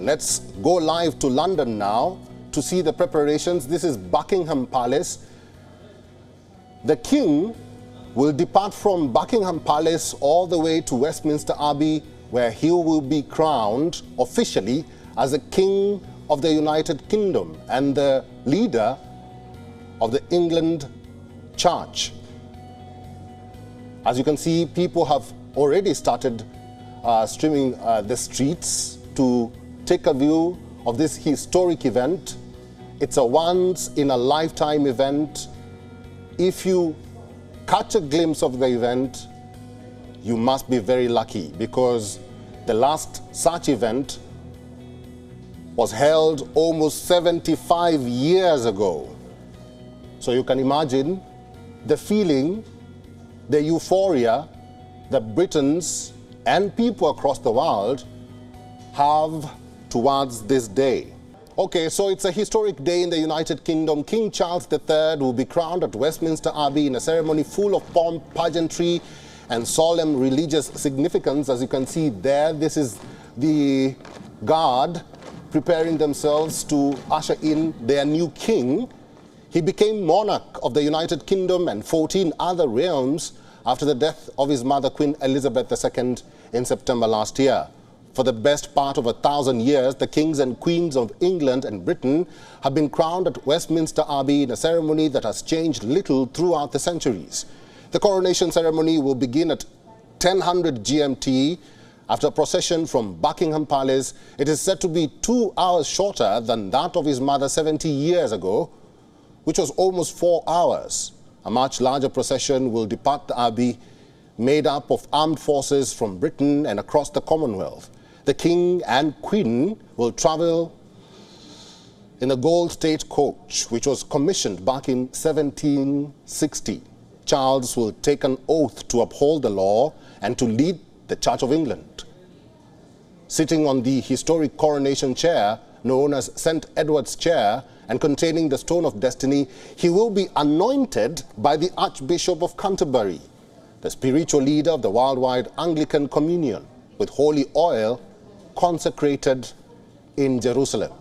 Let's go live to London now to see the preparations. This is Buckingham Palace. The King will depart from Buckingham Palace all the way to Westminster Abbey, where he will be crowned officially as the King of the United Kingdom and the leader of the England Church. As you can see, people have already started streaming the streets to take a view of this historic event. It's a once-in-a-lifetime event. If you catch a glimpse of the event, you must be very lucky, because the last such event was held almost 75 years ago. So you can imagine the feeling, the euphoria that Britons and people across the world have towards this day. Okay, so it's a historic day in the United Kingdom. King Charles III will be crowned at Westminster Abbey in a ceremony full of pomp, pageantry, and solemn religious significance. As you can see there, this is the guard preparing themselves to usher in their new king. He became monarch of the United Kingdom and 14 other realms after the death of his mother, Queen Elizabeth II, in September last year. For the best part of 1,000 years, the kings and queens of England and Britain have been crowned at Westminster Abbey in a ceremony that has changed little throughout the centuries. The coronation ceremony will begin at 10:00 GMT after a procession from Buckingham Palace. It is said to be 2 hours shorter than that of his mother 70 years ago, which was almost 4 hours. A much larger procession will depart the Abbey, made up of armed forces from Britain and across the Commonwealth. The King and Queen will travel in a gold state coach, which was commissioned back in 1760. Charles will take an oath to uphold the law and to lead the Church of England. Sitting on the historic coronation chair, known as St. Edward's Chair, and containing the Stone of Destiny, he will be anointed by the Archbishop of Canterbury, the spiritual leader of the worldwide Anglican Communion, with holy oil consecrated in Jerusalem.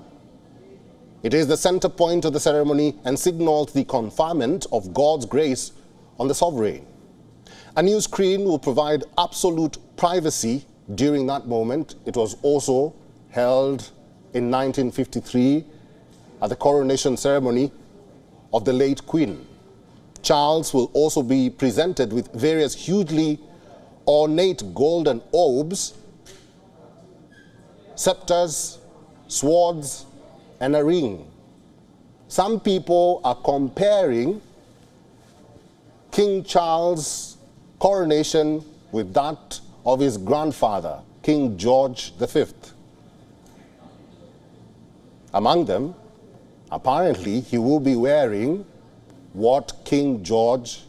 It is the center point of the ceremony and signals the conferment of God's grace on the sovereign. A new screen will provide absolute privacy during that moment. It was also held in 1953 at the coronation ceremony of the late Queen. Charles will also be presented with various hugely ornate golden orbs, scepters, swords, and a ring. Some people are comparing King Charles' coronation with that of his grandfather, King George V. Among them, apparently, he will be wearing what King George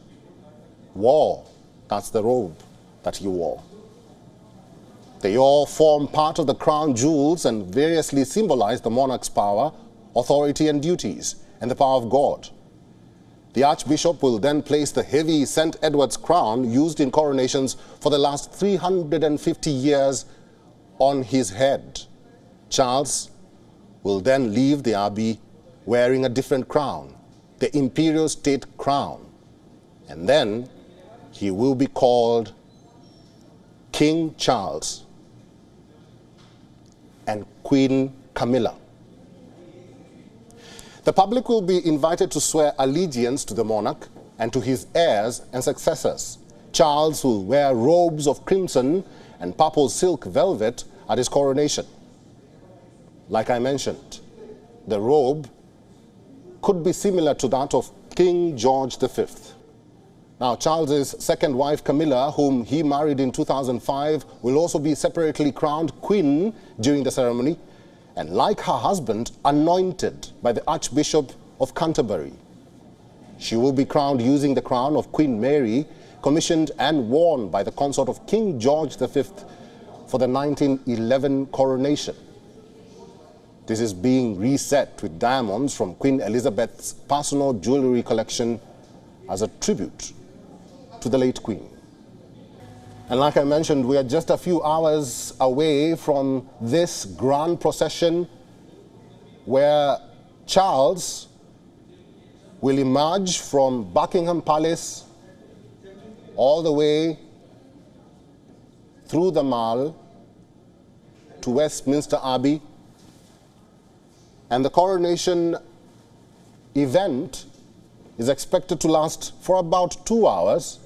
wore. That's the robe that he wore. They all form part of the crown jewels and variously symbolize the monarch's power, authority, and duties, and the power of God. The Archbishop will then place the heavy St. Edward's crown used in coronations for the last 350 years on his head. Charles will then leave the Abbey wearing a different crown, the imperial state crown, and then he will be called King Charles and Queen Camilla. The public will be invited to swear allegiance to the monarch and to his heirs and successors. Charles will wear robes of crimson and purple silk velvet at his coronation. Like I mentioned, the robe could be similar to that of King George V. Now, Charles's second wife, Camilla, whom he married in 2005, will also be separately crowned queen during the ceremony, and like her husband, anointed by the Archbishop of Canterbury. She will be crowned using the crown of Queen Mary, commissioned and worn by the consort of King George V for the 1911 coronation. This is being reset with diamonds from Queen Elizabeth's personal jewelry collection as a tribute to the late Queen. And like I mentioned, we are just a few hours away from this grand procession where Charles will emerge from Buckingham Palace all the way through the Mall to Westminster Abbey. And the coronation event is expected to last for about 2 hours,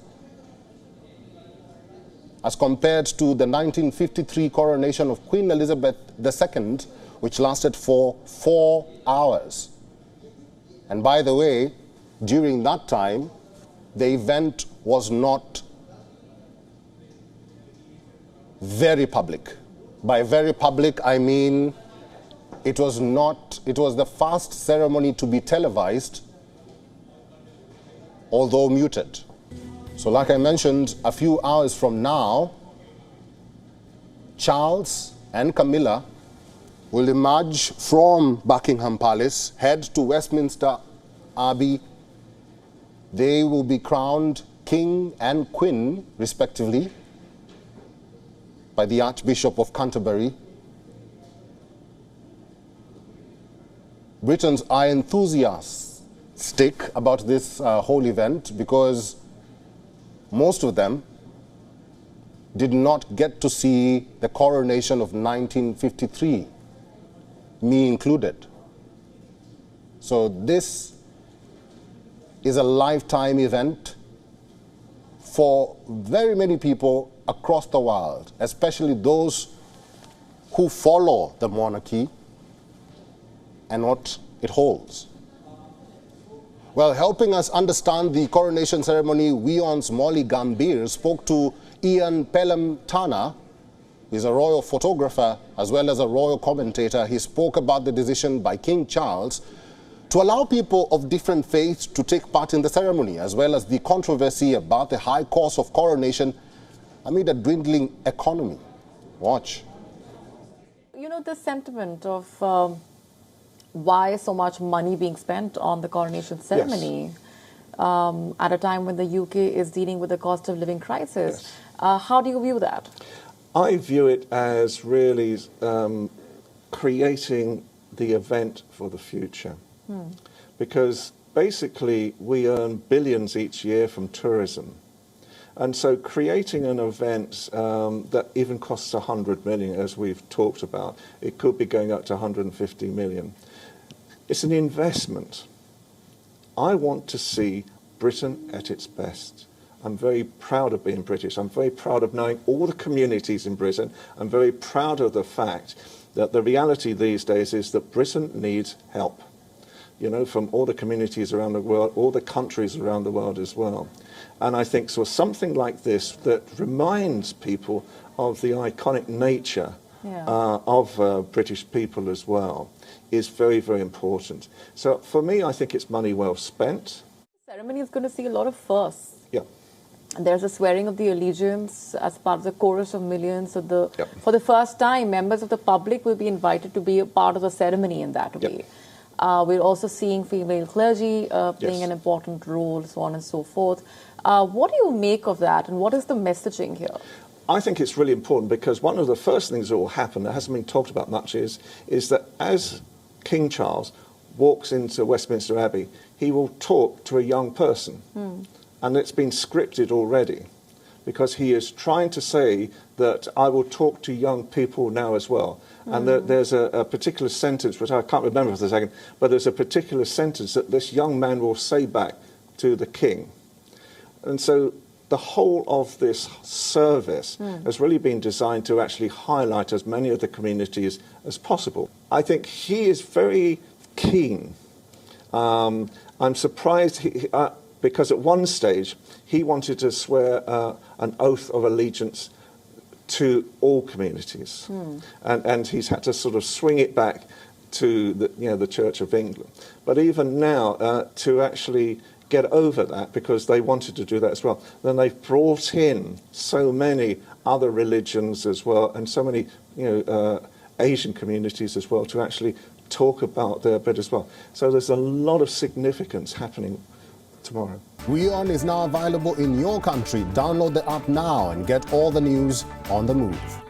as compared to the 1953 coronation of Queen Elizabeth II, which lasted for 4 hours. And by the way, during that time, the event was not very public. By very public, I mean it was the first ceremony to be televised, although muted. So like I mentioned, a few hours from now, Charles and Camilla will emerge from Buckingham Palace, head to Westminster Abbey. They will be crowned King and Queen, respectively, by the Archbishop of Canterbury. Britons are enthusiastic about this whole event because most of them did not get to see the coronation of 1953, me included. So this is a lifetime event for very many people across the world, especially those who follow the monarchy and what it holds. Well, helping us understand the coronation ceremony, WION's Molly Gambir spoke to Ian Pelham-Turner. He's a royal photographer as well as a royal commentator. He spoke about the decision by King Charles to allow people of different faiths to take part in the ceremony, as well as the controversy about the high cost of coronation amid a dwindling economy. Watch. You know, the sentiment of why so much money being spent on the coronation ceremony, yes, at a time when the UK is dealing with the cost of living crisis. Yes. How do you view that? I view it as really creating the event for the future. Because basically we earn billions each year from tourism. And so creating an event that even costs 100 million, as we've talked about, it could be going up to 150 million. It's an investment. I want to see Britain at its best. I'm very proud of being British. I'm very proud of knowing all the communities in Britain. I'm very proud of the fact that the reality these days is that Britain needs help, you know, from all the communities around the world, all the countries around the world as well. And I think so something like this that reminds people of the iconic nature of British people as well is very, very important. So for me, I think it's money well spent. The ceremony is going to see a lot of firsts. Yeah. There's a swearing of the allegiance as part of the chorus of millions. So for the first time, members of the public will be invited to be a part of the ceremony in that way. We're also seeing female clergy playing an important role, so on and so forth. What do you make of that, and what is the messaging here? I think it's really important because one of the first things that will happen that hasn't been talked about much is that as King Charles walks into Westminster Abbey, he will talk to a young person. And it's been scripted already because he is trying to say that I will talk to young people now as well. And there's a particular sentence, which I can't remember for a second, but there's a particular sentence that this young man will say back to the king. And so the whole of this service has really been designed to actually highlight as many of the communities as possible. I think he is very keen. I'm surprised because at one stage he wanted to swear an oath of allegiance to all communities, and he's had to sort of swing it back to the Church of England. But even now, to actually get over that, because they wanted to do that as well, then they've brought in so many other religions as well, and so many Asian communities as well, to actually talk about their bit as well. So there's a lot of significance happening tomorrow. WION is now available in your country. Download the app now and get all the news on the move.